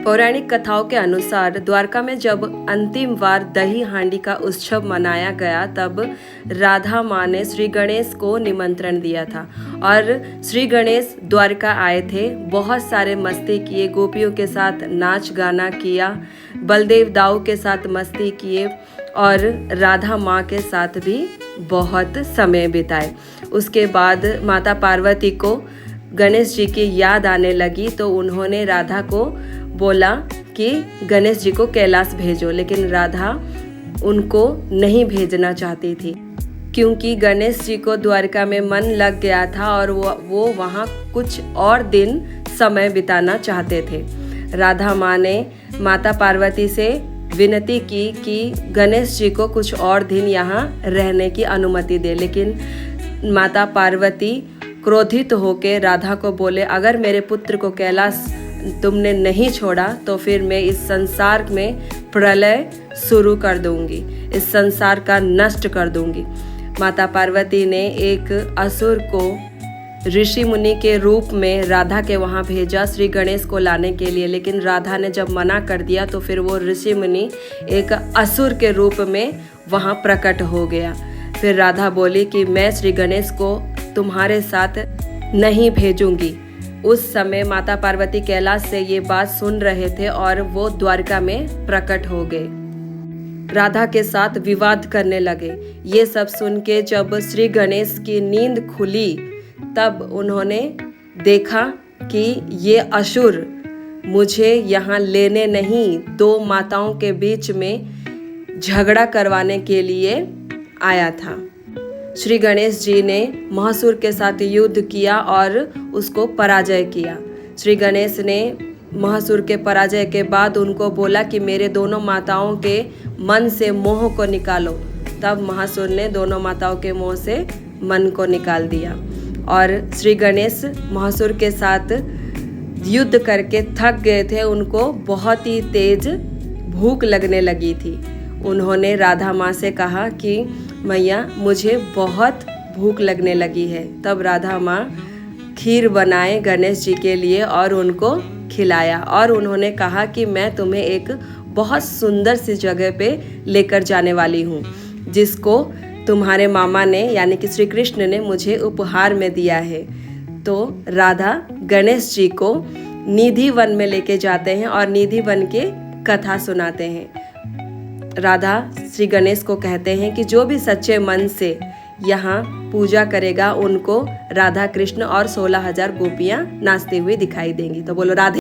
पौराणिक कथाओं के अनुसार द्वारका में जब अंतिम बार दही हांडी का उत्सव मनाया गया तब राधा माँ ने श्री गणेश को निमंत्रण दिया था और श्री गणेश द्वारका आए थे। बहुत सारे मस्ती किए, गोपियों के साथ नाच गाना किया, बलदेव दाऊ के साथ मस्ती किए और राधा माँ के साथ भी बहुत समय बिताए। उसके बाद माता पार्वती को गणेश जी की याद आने लगी तो उन्होंने राधा को बोला कि गणेश जी को कैलाश भेजो, लेकिन राधा उनको नहीं भेजना चाहती थी क्योंकि गणेश जी को द्वारका में मन लग गया था और वो वहाँ कुछ और दिन समय बिताना चाहते थे। राधा माँ ने माता पार्वती से विनती की कि गणेश जी को कुछ और दिन यहाँ रहने की अनुमति दे, लेकिन माता पार्वती क्रोधित होकर राधा को बोले, अगर मेरे पुत्र को कैलाश तुमने नहीं छोड़ा तो फिर मैं इस संसार में प्रलय शुरू कर दूंगी, इस संसार का नष्ट कर दूंगी। माता पार्वती ने एक असुर को ऋषि मुनि के रूप में राधा के वहाँ भेजा श्री गणेश को लाने के लिए, लेकिन राधा ने जब मना कर दिया तो फिर वो ऋषि मुनि एक असुर के रूप में वहाँ प्रकट हो गया। फिर राधा बोली कि मैं श्री गणेश को तुम्हारे साथ नहीं भेजूंगी। उस समय माता पार्वती कैलाश से ये बात सुन रहे थे और वो द्वारका में प्रकट हो गए, राधा के साथ विवाद करने लगे। ये सब सुन के जब श्री गणेश की नींद खुली तब उन्होंने देखा कि ये असुर मुझे यहाँ लेने नहीं, दो माताओं के बीच में झगड़ा करवाने के लिए आया था। श्री गणेश जी ने महासुर के साथ युद्ध किया और उसको पराजय किया। श्री गणेश ने महासुर के पराजय के बाद उनको बोला कि मेरे दोनों माताओं के मन से मोह को निकालो। तब महासुर ने दोनों माताओं के मोह से मन को निकाल दिया और श्री गणेश महासुर के साथ युद्ध करके थक गए थे। उनको बहुत ही तेज भूख लगने लगी थी। उन्होंने राधा माँ से कहा कि मैया मुझे बहुत भूख लगने लगी है। तब राधा माँ खीर बनाए गणेश जी के लिए और उनको खिलाया और उन्होंने कहा कि मैं तुम्हें एक बहुत सुंदर सी जगह पे लेकर जाने वाली हूँ, जिसको तुम्हारे मामा ने यानी कि श्री कृष्ण ने मुझे उपहार में दिया है। तो राधा गणेश जी को निधि वन में लेके जाते हैं और निधि वन के कथा सुनाते हैं। राधा श्री गणेश को कहते हैं कि जो भी सच्चे मन से यहाँ पूजा करेगा उनको राधा कृष्ण और 16,000 गोपियाँ नाचती हुई दिखाई देंगी। तो बोलो राधे।